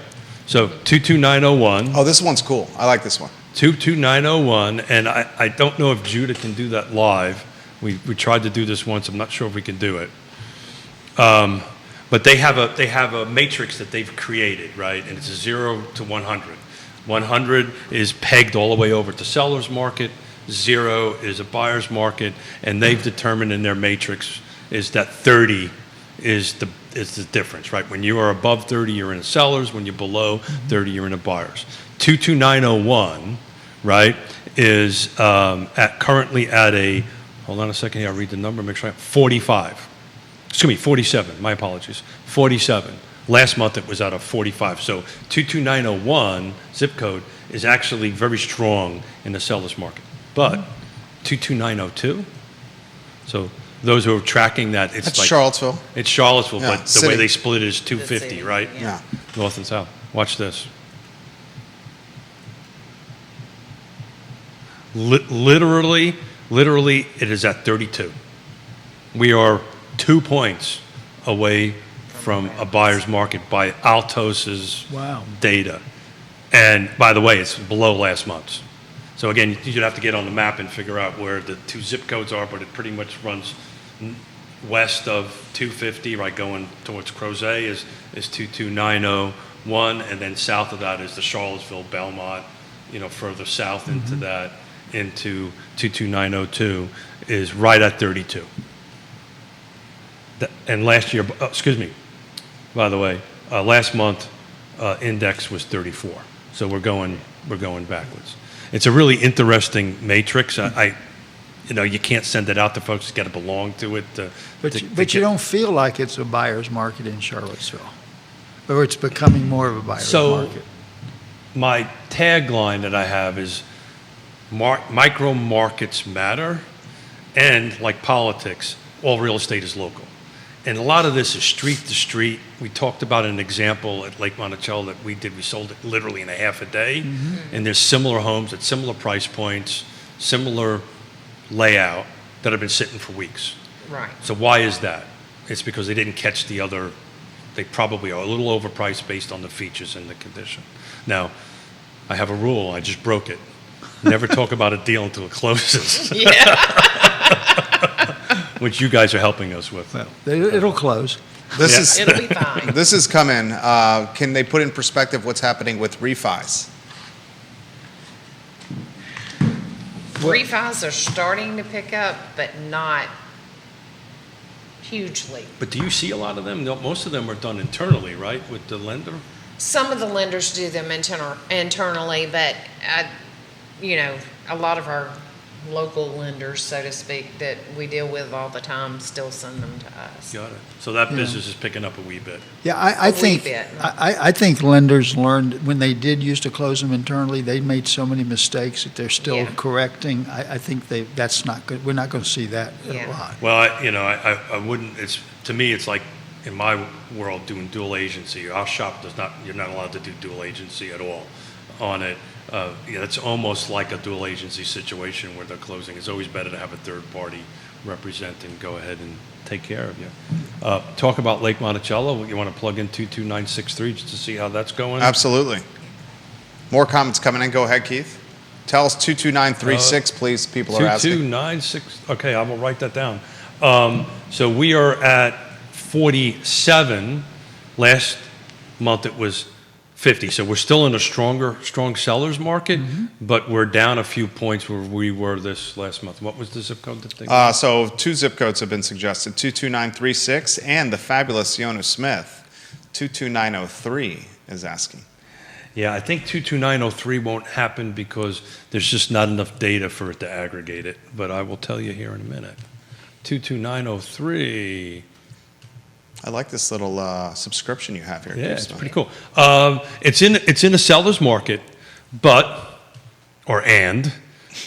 So 22901. Oh, this one's cool. I like this one. 22901, and I don't know if Judah can do that live. We tried to do this once. I'm not sure if we can do it. But they have a matrix that they've created, right? And it's a 0 to 100. 100 is pegged all the way over to seller's market. 0 is a buyer's market, and they've determined in their matrix is that 30 is the difference, right? When you are above 30, you're in a seller's. When you're below 30, you're in a buyer's. 22901, right, is currently at a, hold on a second here, I'll read the number, make sure 45. Excuse me, 47, my apologies, 47. Last month it was at a 45. So 22901 zip code is actually very strong in the seller's market. But 22902, so those who are tracking that, it's That's like Charlottesville. It's Charlottesville, Yeah, but the city. way they split it is 250, city, right? Yeah. North and south. Watch this. Literally, it is at 32. We are 2 points away from a buyer's market by Altos's Wow. data. And by the way, it's below last month's. So again, you'd have to get on the map and figure out where the two zip codes are, but it pretty much runs west of 250, right, going towards Crozet is 22901, and then south of that is the Charlottesville, Belmont, further south into that, into 22902 is right at 32. And last year, excuse me, by the way, last month index was 34. So we're going backwards. It's a really interesting matrix. You can't send it out to folks. You got to belong to it. But you don't feel like it's a buyer's market in Charlottesville, or it's becoming more of a buyer's market. My tagline that I have is micro markets matter, and like politics, all real estate is local. And a lot of this is street to street. We talked about an example at Lake Monticello that we did. We sold it literally in a half a day. And there's similar homes at similar price points, similar layout that have been sitting for weeks. Right. So why is that? It's because they didn't catch the other. They probably are a little overpriced based on the features and the condition. Now, I have a rule. I just broke it. Never talk about a deal until it closes. Yeah. Which you guys are helping us with. Well, it'll close. It'll be fine. This is coming. Can they put in perspective what's happening with refis? Refis are starting to pick up, but not hugely. But do you see a lot of them? No, most of them are done internally, right, with the lender? Some of the lenders do them internally, but a lot of our local lenders, so to speak, that we deal with all the time still send them to us. Got it. So that business is picking up a wee bit. Yeah, I think bit. I think lenders learned when they did used to close them internally. They made so many mistakes that they're still Yeah. correcting. I think that's not good. We're not going to see that Yeah. a lot. Well, I wouldn't. To me, it's like in my world doing dual agency. Our shop does not. You're not allowed to do dual agency at all on it. It's almost like a dual agency situation where they're closing. It's always better to have a third party represent and go ahead and take care of you. Talk about Lake Monticello. You want to plug in 22963 just to see how that's going? Absolutely. More comments coming in. Go ahead, Keith. Tell us 22936, please. People are asking. 2296. Okay, I will write that down. So we are at 47. Last month it was 50. So we're still in a strong seller's market, but we're down a few points where we were this last month. What was the zip code that they So two zip codes have been suggested, 22936 and the fabulous Yonna Smith, 22903 is asking. Yeah, I think 22903 won't happen because there's just not enough data for it to aggregate it, but I will tell you here in a minute. 22903. I like this little subscription you have here. Yeah, Keith it's Smith. pretty cool. It's in a seller's market,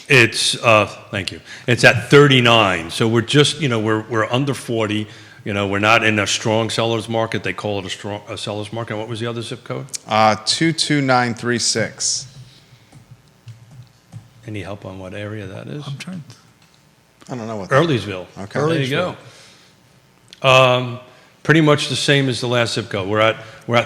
it's thank you. It's at 39. So we're just we're under 40. We're not in a strong seller's market. They call it a seller's market. What was the other zip code? 22936. Any help on what area that is? I'm trying. I don't know what. Earlysville. Okay. There you go. Pretty much the same as the last zip code. We're at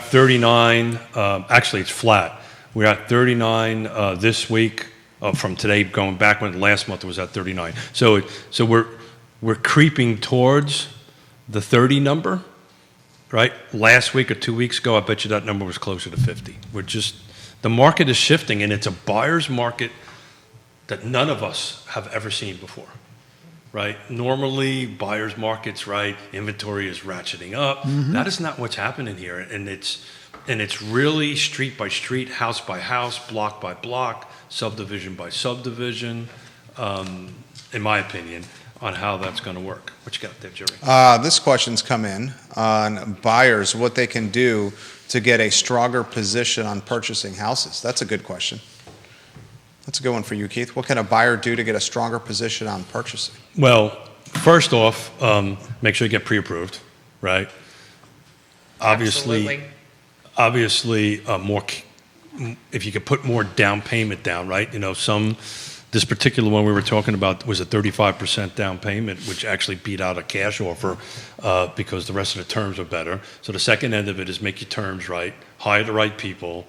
39. Actually, it's flat. We're at 39 this week. From today going back when last month it was at 39. So we're creeping towards the 30 number, right? Last week or 2 weeks ago, I bet you that number was closer to 50. The market is shifting, and it's a buyer's market that none of us have ever seen before, right? Normally, buyer's markets, right, inventory is ratcheting up. That is not what's happening here, and it's really street by street, house by house, block by block, subdivision by subdivision, in my opinion, on how that's going to work. What you got there, Jerry? This question's come in on buyers, what they can do to get a stronger position on purchasing houses. That's a good question. That's a good one for you, Keith. What can a buyer do to get a stronger position on purchasing? Well, first off, make sure you get pre-approved, right? Absolutely. Obviously, more. If you could put more down payment down, right? This particular one we were talking about was a 35% down payment, which actually beat out a cash offer because the rest of the terms are better. So the second end of it is make your terms right, hire the right people,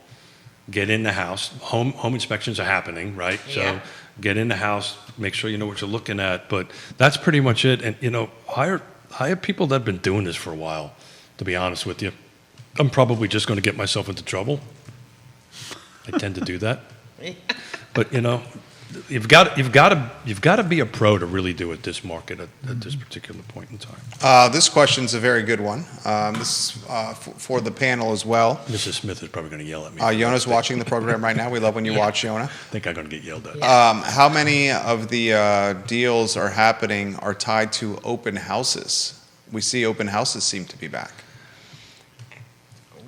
get in the house. Home inspections are happening, right? Yeah. So get in the house, make sure you know what you're looking at. But that's pretty much it. And hire people that have been doing this for a while. To be honest with you, I'm probably just going to get myself into trouble. I tend to do that. But you've got to be a pro to really do it this market at this particular point in time. This question's a very good one. This is for the panel as well. Mrs. Smith is probably going to yell at me. Yonna's watching the program right now. We love when you watch, Yonna. I think I'm going to get yelled at. How many of the deals are tied to open houses? We see open houses seem to be back.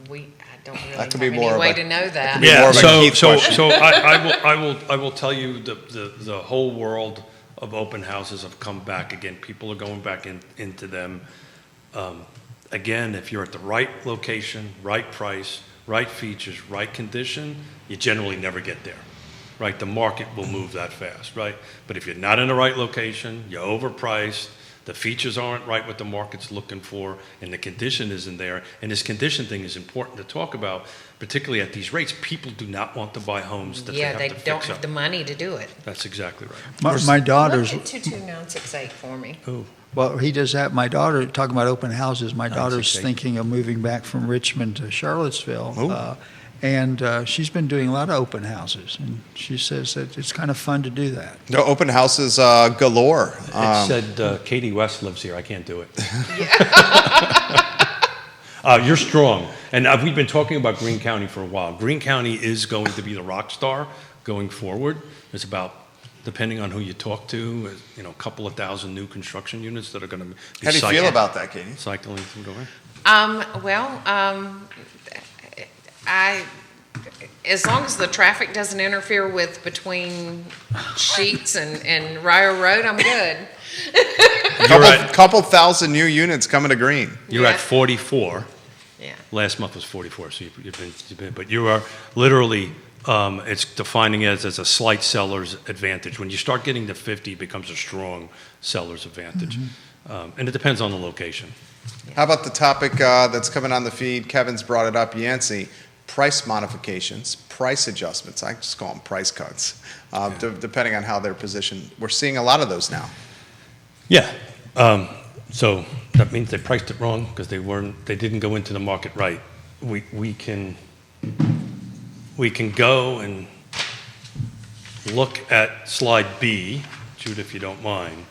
I don't really That could have be more any of way a- to know that. be more of a Keith so question. I will tell you the whole world of open houses have come back again. People are going back into them. Again, if you're at the right location, right price, right features, right condition, you generally never get there, right? The market will move that fast, right? But if you're not in the right location, you're overpriced, the features aren't right what the market's looking for, and the condition isn't there. And this condition thing is important to talk about, particularly at these rates. People do not want to buy homes that Yeah, they they have to don't fix have up. the money to do it. That's exactly right. My daughter's, Look at 22968 for me. well, he does that. My daughter, talking about open houses, my daughter's 968. thinking of moving back from Richmond to Charlottesville. Ooh. And she's been doing a lot of open houses, and she says that it's kind of fun to do that. No, open houses galore. It said Katie West lives here. I can't do it. You're strong. And we've been talking about Greene County for a while. Greene County is going to be the rock star going forward. It's about, depending on who you talk to, a couple of thousand new construction units that are going to be How do you feel about that, Katie? cycling through going. As long as the traffic doesn't interfere with between Sheets and Ryer Road, I'm good. Couple thousand new units coming to Greene. You're Yeah. at 44. Yeah. Last month was 44, so you've been, but you are literally, it's defining it as a slight seller's advantage. When you start getting to 50, it becomes a strong seller's advantage. And it depends on the location. How about the topic that's coming on the feed? Kevin's brought it up, Yancey. Price modifications, price adjustments. I just call them price cuts, depending on how they're positioned. We're seeing a lot of those now. Yeah. So that means they priced it wrong because they didn't go into the market right. We can go and look at slide B, Jude, if you don't mind.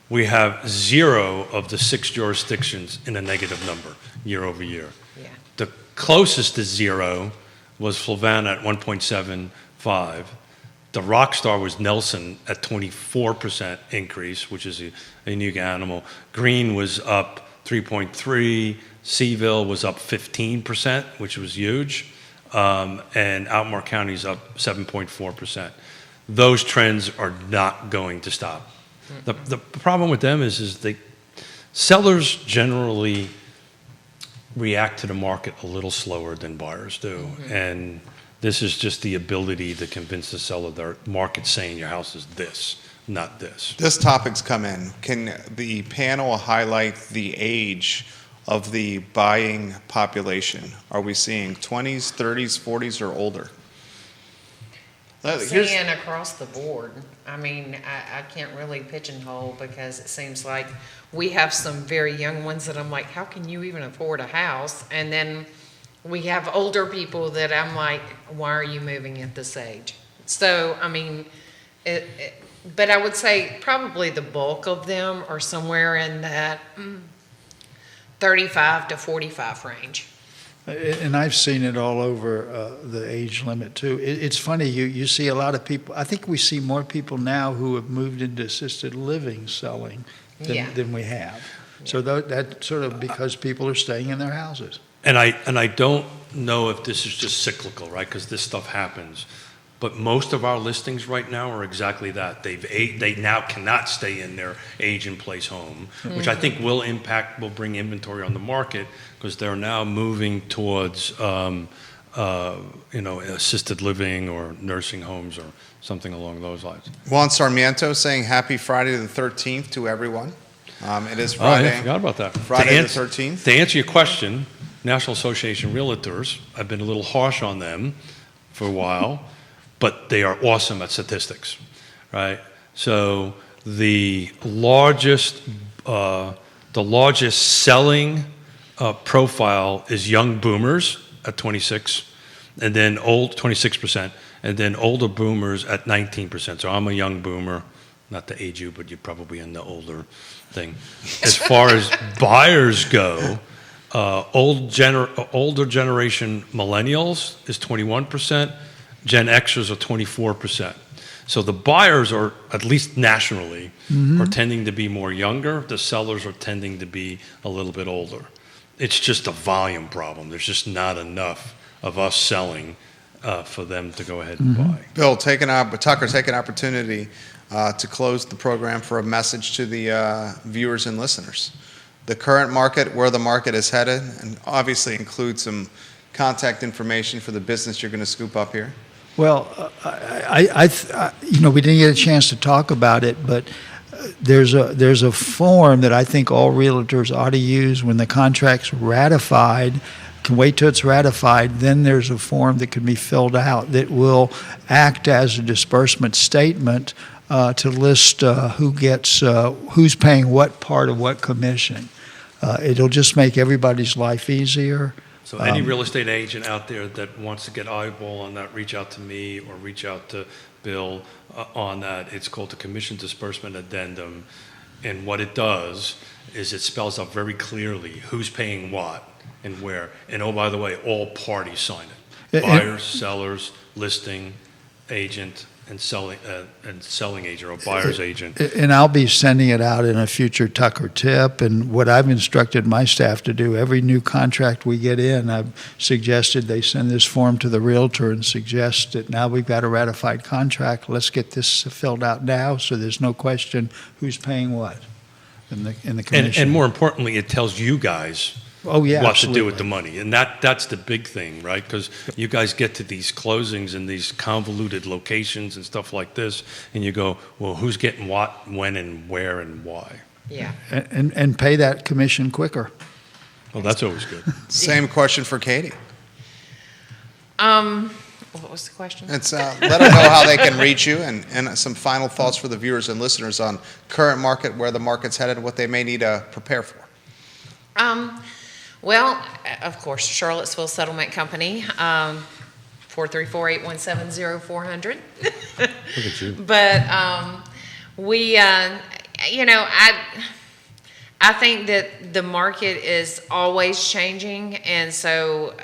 We have 0 of the 6 jurisdictions in a negative number year over year. Yeah. The closest to 0 was Flavanna at 1.75. The rock star was Nelson at 24% increase, which is a unique animal. Greene was up 3.3. CVille was up 15%, which was huge. And Albemarle County's up 7.4%. Those trends are not going to stop. The problem with them is sellers generally react to the market a little slower than buyers do. And this is just the ability to convince the seller the market's saying your house is this, not this. This topic's come in. Can the panel highlight the age of the buying population? Are we seeing 20s, 30s, 40s, or older? Here's- seeing across the board. I mean, I can't really pigeonhole because it seems like we have some very young ones that I'm like, how can you even afford a house? And then we have older people that I'm like, why are you moving at this age? So, I mean, but I would say probably the bulk of them are somewhere in that 35 to 45 range. And I've seen it all over the age limit too. It's funny, you see a lot of people, I think we see more people now who have moved into assisted living selling than we have. So that's sort of because people are staying in their houses. And I don't know if this is just cyclical, right? Because this stuff happens. But most of our listings right now are exactly that. They now cannot stay in their age-in-place home, which I think will bring inventory on the market because they're now moving towards, assisted living or nursing homes or something along those lines. Juan Sarmiento saying happy Friday the 13th to everyone. It is Oh, I Friday. forgot about that. Friday the 13th. To answer your question, National Association of Realtors, I've been a little harsh on them for a while, but they are awesome at statistics, right? So the largest selling profile is young boomers at 26%, and then 26%, and then older boomers at 19%. So I'm a young boomer, not to age you, but you're probably in the older thing. As far as buyers go, older generation millennials is 21%. Gen Xers are 24%. So the buyers are, at least nationally, are tending to be more younger. The sellers are tending to be a little bit older. It's just a volume problem. There's just not enough of us selling for them to go ahead and buy. Bill, Tucker, take an opportunity to close the program for a message to the viewers and listeners. The current market, where the market is headed, and obviously include some contact information for the business you're going to scoop up here. Well, we didn't get a chance to talk about it, but there's a form that I think all realtors ought to use when the contract's ratified. Can wait till it's ratified. Then there's a form that can be filled out that will act as a disbursement statement to list who's paying what part of what commission. It'll just make everybody's life easier. So any real estate agent out there that wants to get eyeball on that, reach out to me or reach out to Bill on that. It's called the Commission Disbursement Addendum. And what it does is it spells out very clearly who's paying what and where. And oh, by the way, all parties sign it. Buyers, sellers, listing agent, and selling agent or buyer's agent. And I'll be sending it out in a future Tucker tip. And what I've instructed my staff to do, every new contract we get in, I've suggested they send this form to the realtor and suggest that now we've got a ratified contract. Let's get this filled out now so there's no question who's paying what in the commission. And more importantly, it tells you guys what to do with the money. And that's the big thing, right? Because you guys get to these closings and these convoluted locations and stuff like this, and you go, well, who's getting what, when, and where, and why? Yeah. And pay that commission quicker. Well, that's always good. Same question for Katie. What was the question? It's let them know how they can reach you and some final thoughts for the viewers and listeners on current market, where the market's headed, what they may need to prepare for. Well, of course, Charlottesville Settlement Company, 434-817-0400. Look at you. But we, I think that the market is always changing, and so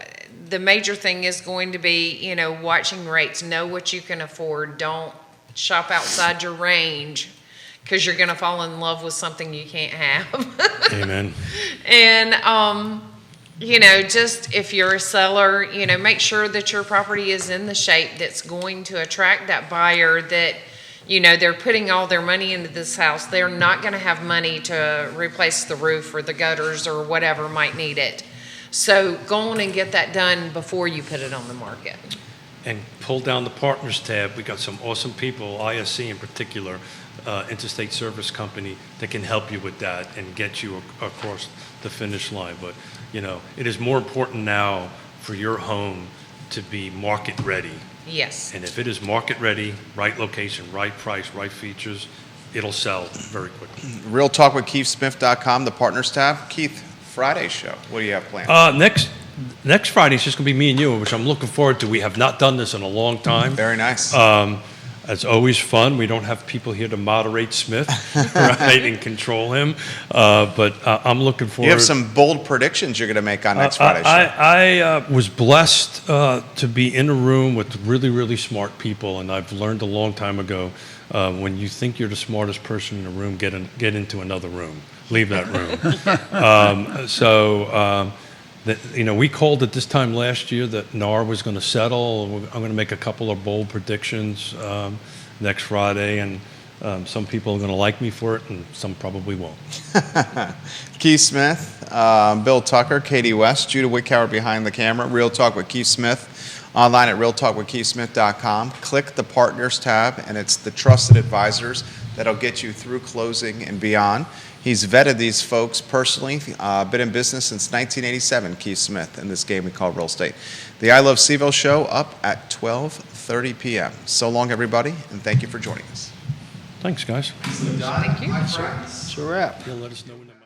the major thing is going to be, watching rates, know what you can afford, don't shop outside your range, because you're going to fall in love with something you can't have. Amen. And, just if you're a seller, make sure that your property is in the shape that's going to attract that buyer that, they're putting all their money into this house. They're not going to have money to replace the roof or the gutters or whatever might need it. So go on and get that done before you put it on the market. And pull down the partners tab. We got some awesome people, ISC in particular, Interstate Service Company, that can help you with that and get you across the finish line. But it is more important now for your home to be market ready Yes. And if it is market ready, right location, right price, right features, it'll sell very quickly. RealTalkWithKeithSmith.com, the Partners tab. Keith, Friday show. What do you have planned? Next Friday is just going to be me and you, which I'm looking forward to. We have not done this in a long time. Very nice. It's always fun. We don't have people here to moderate Smith, right, and control him. But I'm looking forward. You have some bold predictions you're going to make on next Friday's show. I was blessed to be in a room with really, really smart people, and I've learned a long time ago, when you think you're the smartest person in the room, get into another room. Leave that room. We called it this time last year that NAR was going to settle. I'm going to make a couple of bold predictions next Friday, and some people are going to like me for it, and some probably won't. Keith Smith, Bill Tucker, Katie West, Judah Wickhauer behind the camera. Real Talk with Keith Smith, online at realtalkwithkeithsmith.com. Click the Partners tab, and it's the trusted advisors that'll get you through closing and beyond. He's vetted these folks personally, been in business since 1987, Keith Smith, in this game we call real estate. The I Love CVille show up at 12:30 p.m. So long, everybody, and thank you for joining us. Thank you. Thank you. It's a wrap. You'll let us know when that